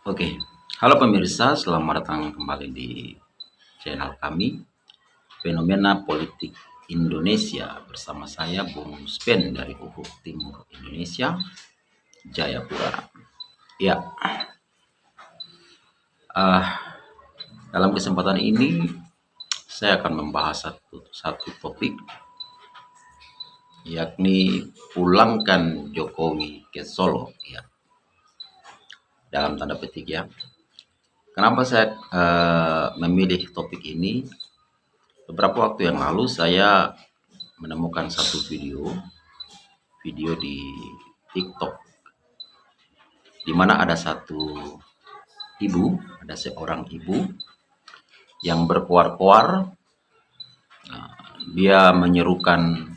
Oke, halo pemirsa, selamat datang kembali di channel kami, Fenomena Politik Indonesia, bersama saya Bung Spen dari Ufuk Timur Indonesia, Jayapura. Ya, dalam kesempatan ini saya akan membahas satu topik, yakni pulangkan Jokowi ke Solo, ya, dalam tanda petik ya. Kenapa saya memilih topik ini? Beberapa waktu yang lalu saya menemukan satu video di TikTok, di mana ada seorang ibu yang berkoar-koar. Dia menyerukan,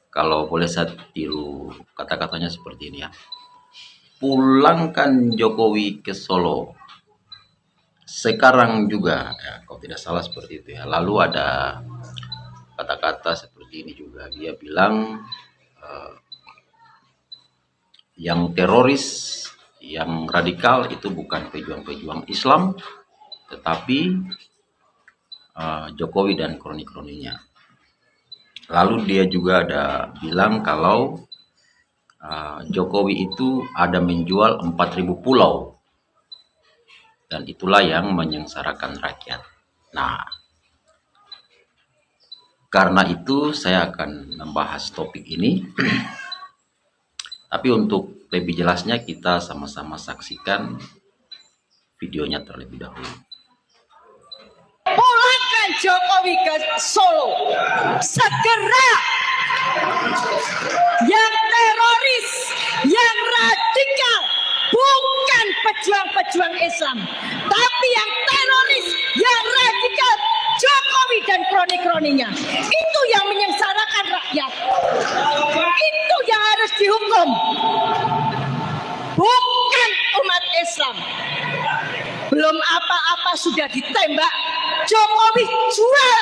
kalau boleh saya tiru kata-katanya seperti ini ya, pulangkan Jokowi ke Solo sekarang juga, ya, kalau tidak salah seperti itu ya. Lalu ada kata-kata seperti ini juga, dia bilang yang teroris, yang radikal itu bukan pejuang-pejuang Islam, tetapi Jokowi dan kroni-kroninya. Lalu dia juga ada bilang kalau Jokowi itu ada menjual 4.000 pulau, dan itulah yang menyengsarakan rakyat. Nah, karena itu saya akan membahas topik ini. Tapi untuk lebih jelasnya kita sama-sama saksikan videonya terlebih dahulu. Pulangkan Jokowi ke Solo segera. Yang teroris, yang radikal bukan pejuang-pejuang Islam, tapi yang teroris, yang radikal Jokowi dan kroni-kroninya. Itu yang menyengsarakan rakyat. Itu yang harus dihukum, bukan umat Islam. Belum apa-apa sudah ditembak. Jokowi jual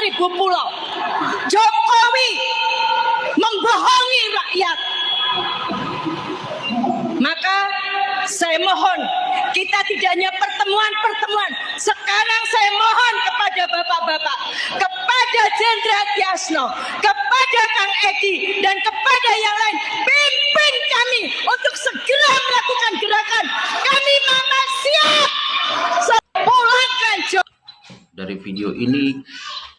4.000 pulau. Jokowi membohongi rakyat. Maka saya mohon, kita tidak hanya pertemuan. Sekarang saya mohon kepada bapak-bapak, kepada Jenderal Tiasno, kepada Kang Edi, dan kepada yang lain, pimpin kami untuk segera melakukan gerakan. Kami mama siap. Pulangkan Jokowi. Dari video ini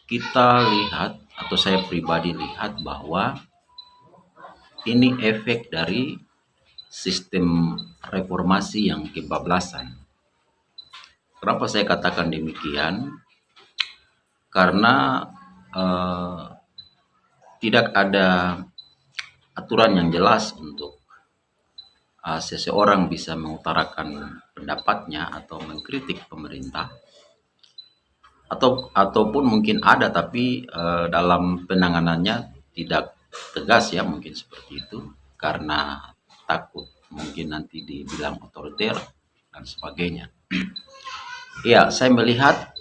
kita lihat, atau saya pribadi lihat, bahwa ini efek dari sistem reformasi yang kebablasan. Kenapa saya katakan demikian? Karena tidak ada aturan yang jelas untuk seseorang bisa mengutarakan pendapatnya atau mengkritik pemerintah, ataupun mungkin ada tapi dalam penanganannya tidak tegas ya, mungkin seperti itu, karena takut mungkin nanti dibilang otoriter dan sebagainya. Ya, saya melihat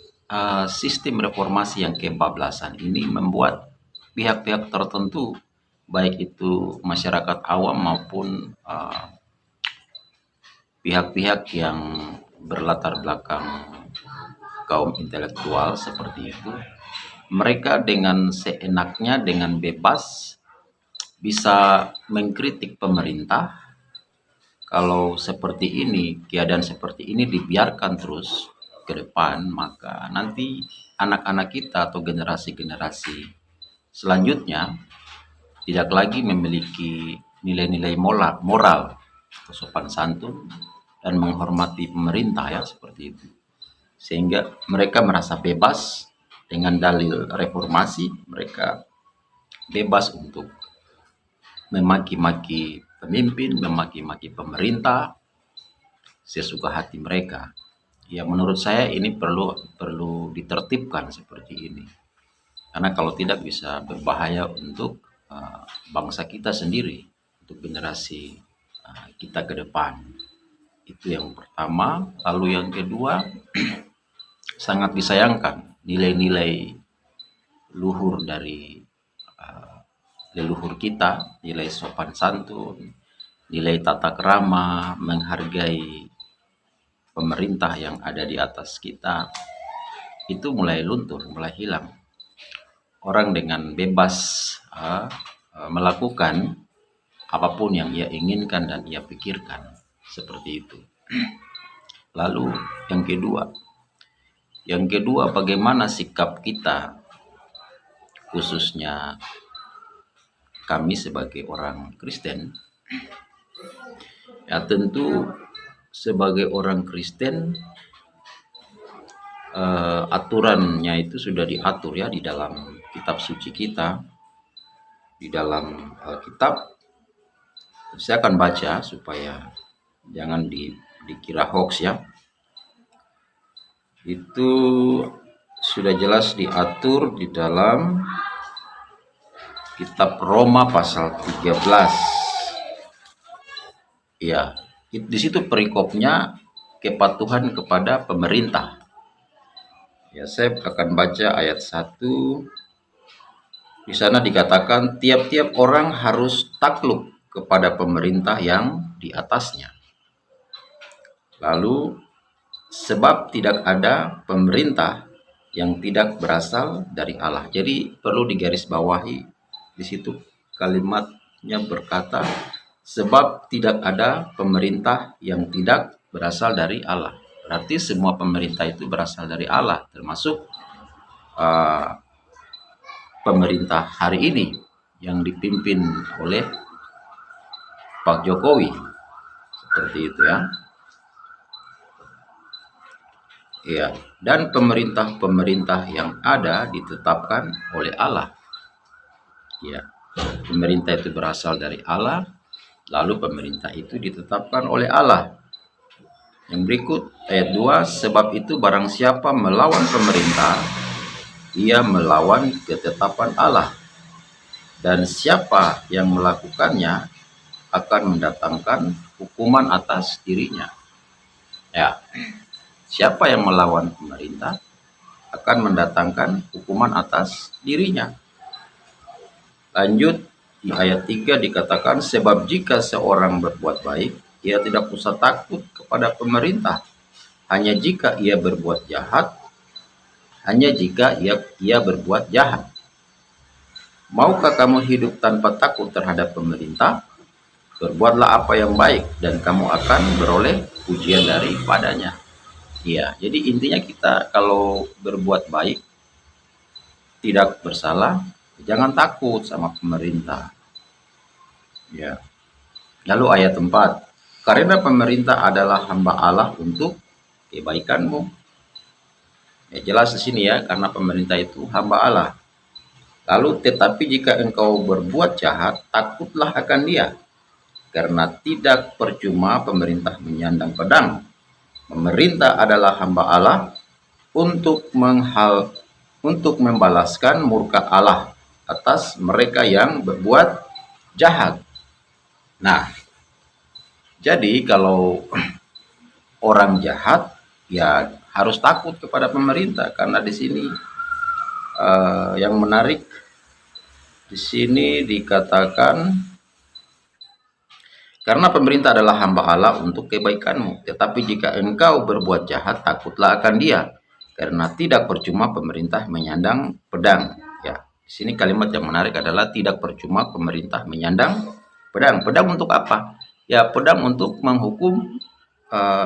sistem reformasi yang kebablasan ini membuat pihak-pihak tertentu, baik itu masyarakat awam maupun pihak-pihak yang berlatar belakang kaum intelektual seperti itu, mereka dengan seenaknya, dengan bebas bisa mengkritik pemerintah. Kalau seperti ini, keadaan seperti ini dibiarkan terus ke depan, maka nanti anak-anak kita atau generasi-generasi selanjutnya tidak lagi memiliki nilai-nilai moral atau sopan santun dan menghormati pemerintah ya, seperti itu. Sehingga mereka merasa bebas dengan dalil reformasi, mereka bebas untuk memaki-maki pemimpin, memaki-maki pemerintah sesuka hati mereka. Ya, menurut saya ini perlu ditertibkan seperti ini. Karena kalau tidak bisa berbahaya untuk bangsa kita sendiri, untuk generasi kita ke depan. Itu yang pertama. Lalu yang kedua, sangat disayangkan nilai-nilai luhur dari leluhur kita, nilai sopan santun, nilai tata krama, menghargai pemerintah yang ada di atas kita itu mulai luntur, mulai hilang. Orang dengan bebas melakukan apapun yang ia inginkan dan ia pikirkan, seperti itu. Lalu yang kedua, bagaimana sikap kita, khususnya kami sebagai orang Kristen. Ya tentu sebagai orang Kristen, aturannya itu sudah diatur ya di dalam kitab suci kita, di dalam Alkitab. Saya akan baca supaya jangan dikira hoax ya. Itu sudah jelas diatur di dalam kitab Roma pasal 13. Ya, di situ perikopnya kepatuhan kepada pemerintah. Ya, saya akan baca ayat 1. Di sana dikatakan tiap-tiap orang harus takluk kepada pemerintah yang di atasnya. Lalu sebab tidak ada pemerintah yang tidak berasal dari Allah. Jadi perlu digarisbawahi di situ kalimatnya berkata sebab tidak ada pemerintah yang tidak berasal dari Allah. Berarti semua pemerintah itu berasal dari Allah, termasuk pemerintah hari ini yang dipimpin oleh Pak Jokowi, seperti itu ya. Ya, dan pemerintah-pemerintah yang ada ditetapkan oleh Allah. Ya, pemerintah itu berasal dari Allah, lalu pemerintah itu ditetapkan oleh Allah. Yang berikut ayat 2, sebab itu barang siapa melawan pemerintah, ia melawan ketetapan Allah. Dan siapa yang melakukannya akan mendatangkan hukuman atas dirinya. Ya. Siapa yang melawan pemerintah akan mendatangkan hukuman atas dirinya. Lanjut di ayat 3 dikatakan sebab jika seorang berbuat baik, ia tidak usah takut kepada pemerintah. Hanya jika ia berbuat jahat, Maukah kamu hidup tanpa takut terhadap pemerintah? Berbuatlah apa yang baik dan kamu akan beroleh pujian daripadanya. Ya, jadi intinya kita kalau berbuat baik, tidak bersalah, jangan takut sama pemerintah. Ya. Lalu ayat 4, karena pemerintah adalah hamba Allah untuk kebaikanmu. Ya, jelas di sini ya, karena pemerintah itu hamba Allah. Lalu tetapi jika engkau berbuat jahat, takutlah akan dia, karena tidak percuma pemerintah menyandang pedang. Pemerintah adalah hamba Allah untuk membalaskan murka Allah atas mereka yang berbuat jahat. Nah, jadi kalau orang jahat ya harus takut kepada pemerintah, karena di sini yang menarik di sini dikatakan karena pemerintah adalah hamba Allah untuk kebaikanmu. Tetapi jika engkau berbuat jahat, takutlah akan dia. Karena tidak percuma pemerintah menyandang pedang. Ya, di sini kalimat yang menarik adalah tidak percuma pemerintah menyandang pedang. Pedang untuk apa? Ya, pedang untuk menghukum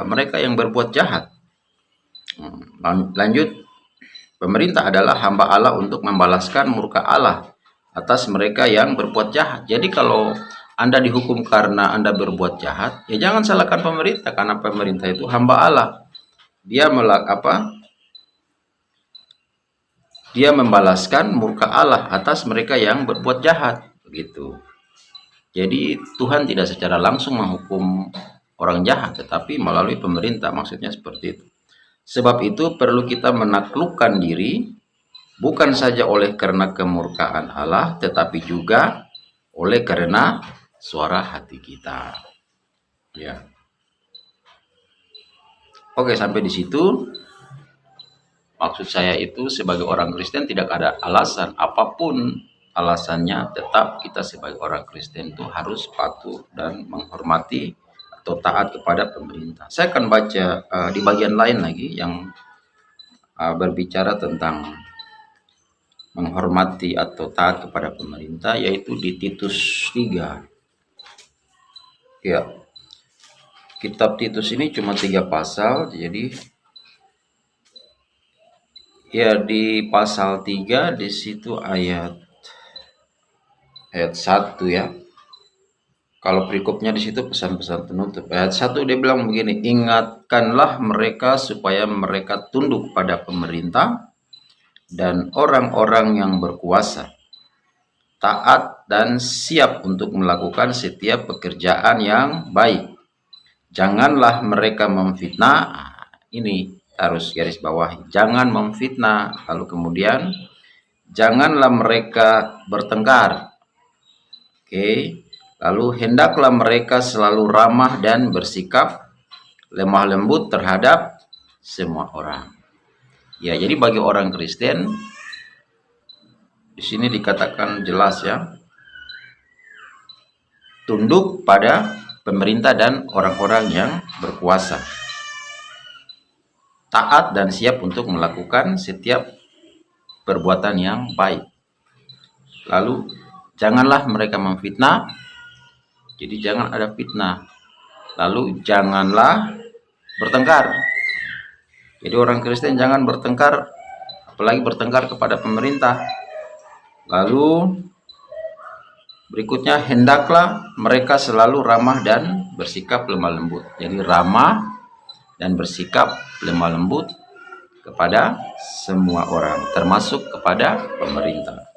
mereka yang berbuat jahat. Lanjut, pemerintah adalah hamba Allah untuk membalaskan murka Allah atas mereka yang berbuat jahat. Jadi kalau Anda dihukum karena Anda berbuat jahat, ya jangan salahkan pemerintah, karena pemerintah itu hamba Allah. Dia Dia membalaskan murka Allah atas mereka yang berbuat jahat, begitu. Jadi Tuhan tidak secara langsung menghukum orang jahat, tetapi melalui pemerintah, maksudnya seperti itu. Sebab itu perlu kita menaklukkan diri, bukan saja oleh karena kemurkaan Allah, tetapi juga oleh karena suara hati kita. Ya. Oke, sampai di situ. Maksud saya itu sebagai orang Kristen tidak ada alasan apapun alasannya, tetap kita sebagai orang Kristen itu harus patuh dan menghormati atau taat kepada pemerintah. Saya akan baca di bagian lain lagi yang berbicara tentang menghormati atau taat kepada pemerintah, yaitu di Titus 3. Ya, kitab Titus ini cuma 3 pasal, jadi ya di pasal 3 di situ ayat 1 ya. Kalau perikopnya di situ pesan-pesan penutup. Ayat 1 dia bilang begini, ingatkanlah mereka supaya mereka tunduk pada pemerintah dan orang-orang yang berkuasa, taat dan siap untuk melakukan setiap pekerjaan yang baik. Janganlah mereka memfitnah. Ini harus garis bawahi. Jangan memfitnah. Lalu kemudian janganlah mereka bertengkar. Oke. Lalu hendaklah mereka selalu ramah dan bersikap lemah lembut terhadap semua orang. Ya, jadi bagi orang Kristen di sini dikatakan jelas ya, tunduk pada pemerintah dan orang-orang yang berkuasa, taat dan siap untuk melakukan setiap perbuatan yang baik. Lalu janganlah mereka memfitnah. Jadi jangan ada fitnah. Lalu janganlah bertengkar. Jadi orang Kristen jangan bertengkar, apalagi bertengkar kepada pemerintah. Lalu berikutnya, hendaklah mereka selalu ramah dan bersikap lemah lembut. Jadi ramah dan bersikap lemah lembut kepada semua orang, termasuk kepada pemerintah.